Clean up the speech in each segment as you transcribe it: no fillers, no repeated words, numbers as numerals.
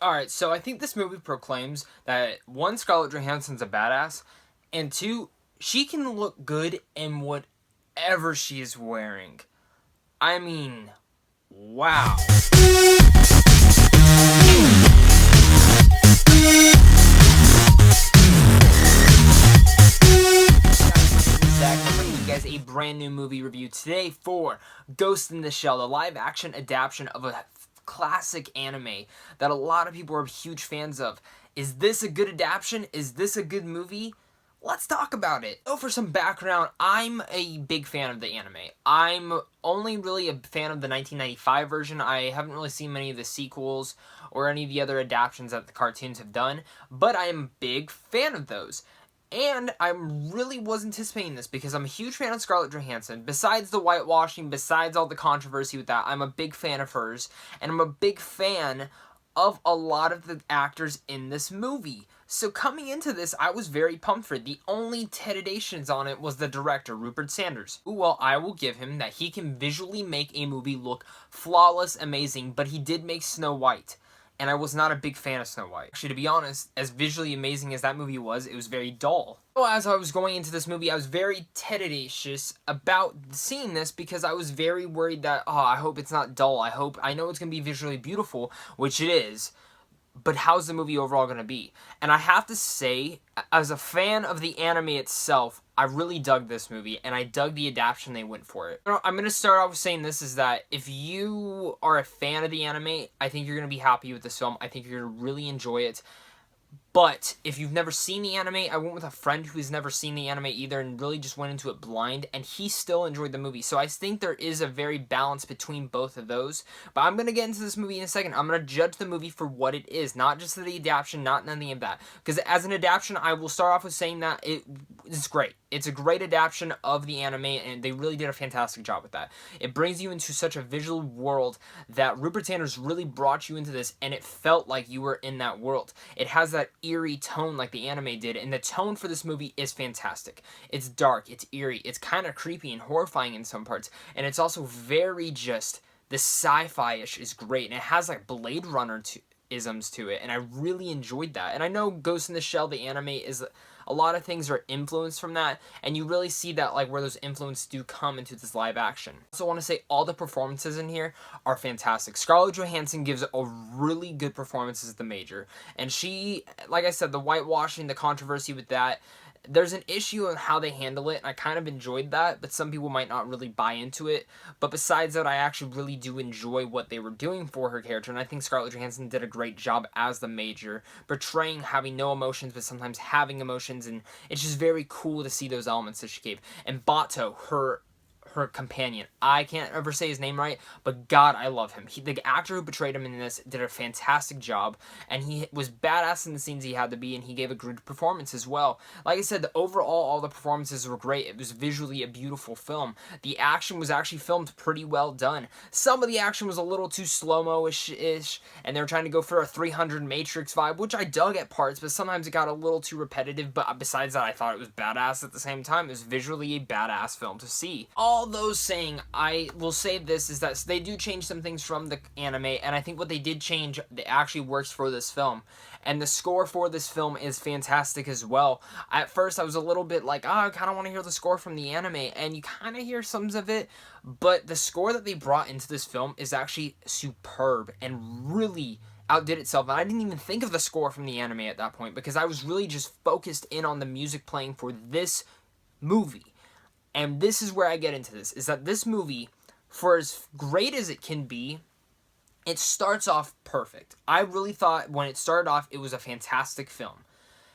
Alright, so I think this movie proclaims that one, Scarlett Johansson's a badass, and two, she can look good in whatever she is wearing. I mean, wow. I'm bringing you guys a brand new movie review today for Ghost in the Shell, the live-action adaptation of a classic anime that a lot of people are huge fans of. Is this a good adaptation? Is this a good movie? Let's talk about it. So for some background, I'm a big fan of the anime. I'm only really a fan of the 1995 version. I haven't really seen many of the sequels or any of the other adaptations that the cartoons have done, but I am a big fan of those. And I really was anticipating this because I'm a huge fan of Scarlett Johansson. Besides the whitewashing, besides all the controversy with that, I'm a big fan of hers. And I'm a big fan of a lot of the actors in this movie. So coming into this, I was very pumped for it. The only titillations on it was the director, Rupert Sanders. Well, I will give him that he can visually make a movie look flawless, amazing, but he did make Snow White. And I was not a big fan of Snow White. Actually, to be honest, as visually amazing as that movie was, it was very dull. So as I was going into this movie, I was very tedious about seeing this because I was very worried that, I hope it's not dull. I know it's going to be visually beautiful, which it is. But how's the movie overall going to be? And I have to say, as a fan of the anime itself, I really dug this movie, and I dug the adaptation they went for it. I'm going to start off with saying this, is that if you are a fan of the anime, I think you're going to be happy with this film. I think you're going to really enjoy it. But if you've never seen the anime, I went with a friend who's never seen the anime either and really just went into it blind, and he still enjoyed the movie. So I think there is a very balance between both of those. But I'm going to get into this movie in a second. I'm going to judge the movie for what it is, not just the adaptation, not nothing of that. Because as an adaptation, I will start off with saying that it's great. It's a great adaptation of the anime, and they really did a fantastic job with that. It brings you into such a visual world that Rupert Sanders really brought you into this, and it felt like you were in that world. It has that eerie tone like the anime did, and the tone for this movie is fantastic. It's dark, it's eerie, it's kind of creepy and horrifying in some parts, and it's also very just, the sci-fi-ish is great, and it has like Blade Runner isms to it, and I really enjoyed that. And I know Ghost in the Shell, the anime, is a lot of things are influenced from that, and you really see that like where those influences do come into this live action. I also want to say all the performances in here are fantastic. Scarlett Johansson gives a really good performance as the Major, and she, like I said, the whitewashing, the controversy with that, there's an issue on how they handle it, and I kind of enjoyed that, but some people might not really buy into it. But besides that, I actually really do enjoy what they were doing for her character, and I think Scarlett Johansson did a great job as the Major, portraying having no emotions, but sometimes having emotions, and it's just very cool to see those elements that she gave. And Bato, her companion, I can't ever say his name right, but God, I love him. The actor who portrayed him in this did a fantastic job, and he was badass in the scenes he had to be, and he gave a good performance as well. Like I said, overall, all the performances were great. It was visually a beautiful film. The action was actually filmed pretty well done. Some of the action was a little too slow-mo-ish, and they were trying to go for a 300 Matrix vibe, which I dug at parts, but sometimes it got a little too repetitive. But besides that, I thought it was badass at the same time. It was visually a badass film to see. All those saying, I will say this, is that they do change some things from the anime, and I think what they did change, it actually works for this film. And the score for this film is fantastic as well. At first, I was a little bit like, I kind of want to hear the score from the anime, and you kind of hear some of it, but the score that they brought into this film is actually superb and really outdid itself. And I didn't even think of the score from the anime at that point because I was really just focused in on the music playing for this movie. And this is where I get into this, is that this movie, for as great as it can be, it starts off perfect. I really thought when it started off, it was a fantastic film.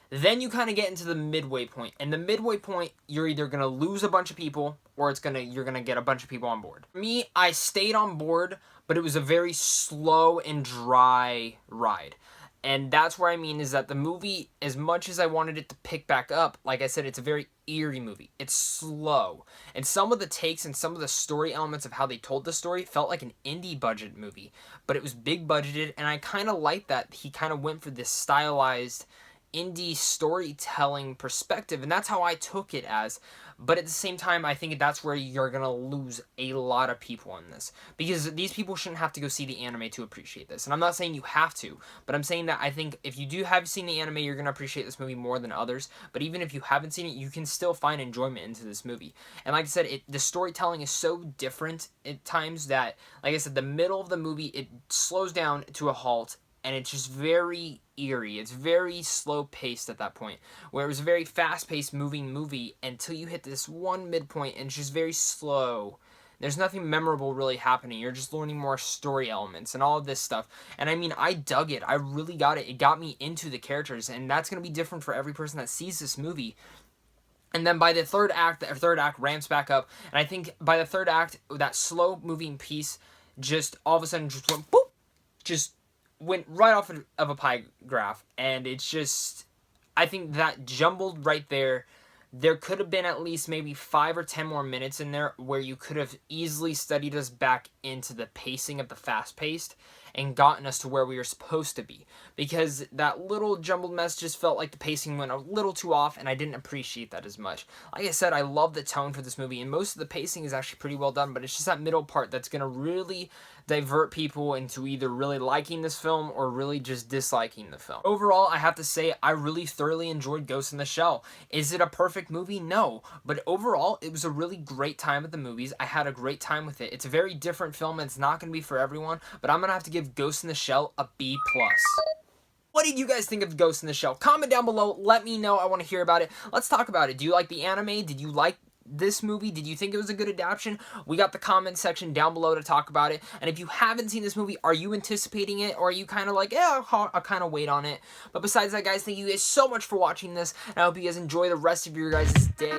Then you kind of get into the midway point. And the midway point, you're either going to lose a bunch of people, or you're going to get a bunch of people on board. For me, I stayed on board, but it was a very slow and dry ride. And that's where I mean is that the movie, as much as I wanted it to pick back up, like I said, it's a very eerie movie. It's slow. And some of the takes and some of the story elements of how they told the story felt like an indie budget movie. But it was big budgeted, and I kind of liked that he kind of went for this stylized indie storytelling perspective, and that's how I took it as. But at the same time, I think that's where you're gonna lose a lot of people in this, because these people shouldn't have to go see the anime to appreciate this. And I'm not saying you have to, but I'm saying that I think if you do have seen the anime, you're gonna appreciate this movie more than others. But even if you haven't seen it, you can still find enjoyment into this movie. And like I said, the storytelling is so different at times that, like I said, the middle of the movie, it slows down to a halt, and it's just very eerie. It's very slow paced at that point, where it was a very fast paced moving movie until you hit this one midpoint, and it's just very slow. There's nothing memorable really happening. You're just learning more story elements and all of this stuff. And I mean, I dug it. I really got it. It got me into the characters, and that's going to be different for every person that sees this movie. And then by the third act ramps back up, and I think by the third act, that slow moving piece just all of a sudden just went boop, just went right off of a pie graph, and it's just, I think that jumbled right there. There could have been at least maybe 5 or 10 more minutes in there where you could have easily studied us back into the pacing of the fast-paced and gotten us to where we were supposed to be. Because that little jumbled mess just felt like the pacing went a little too off, and I didn't appreciate that as much. Like I said, I love the tone for this movie, and most of the pacing is actually pretty well done, but it's just that middle part that's going to really divert people into either really liking this film or really just disliking the film. Overall, I have to say, I really thoroughly enjoyed Ghost in the Shell. Is it a perfect movie? No. But overall, it was a really great time at the movies. I had a great time with it. It's a very different film, and it's not going to be for everyone, but I'm going to have to give Ghost in the Shell a B+. What did you guys think of Ghost in the Shell? Comment down below. Let me know. I want to hear about it. Let's talk about it. Do you like the anime? Did you like this movie? Did you think it was a good adaptation? We got the comment section down below to talk about it. And if you haven't seen this movie, are you anticipating it? Or are you kind of like, yeah, I'll kind of wait on it? But besides that, guys, thank you guys so much for watching this. And I hope you guys enjoy the rest of your guys' day.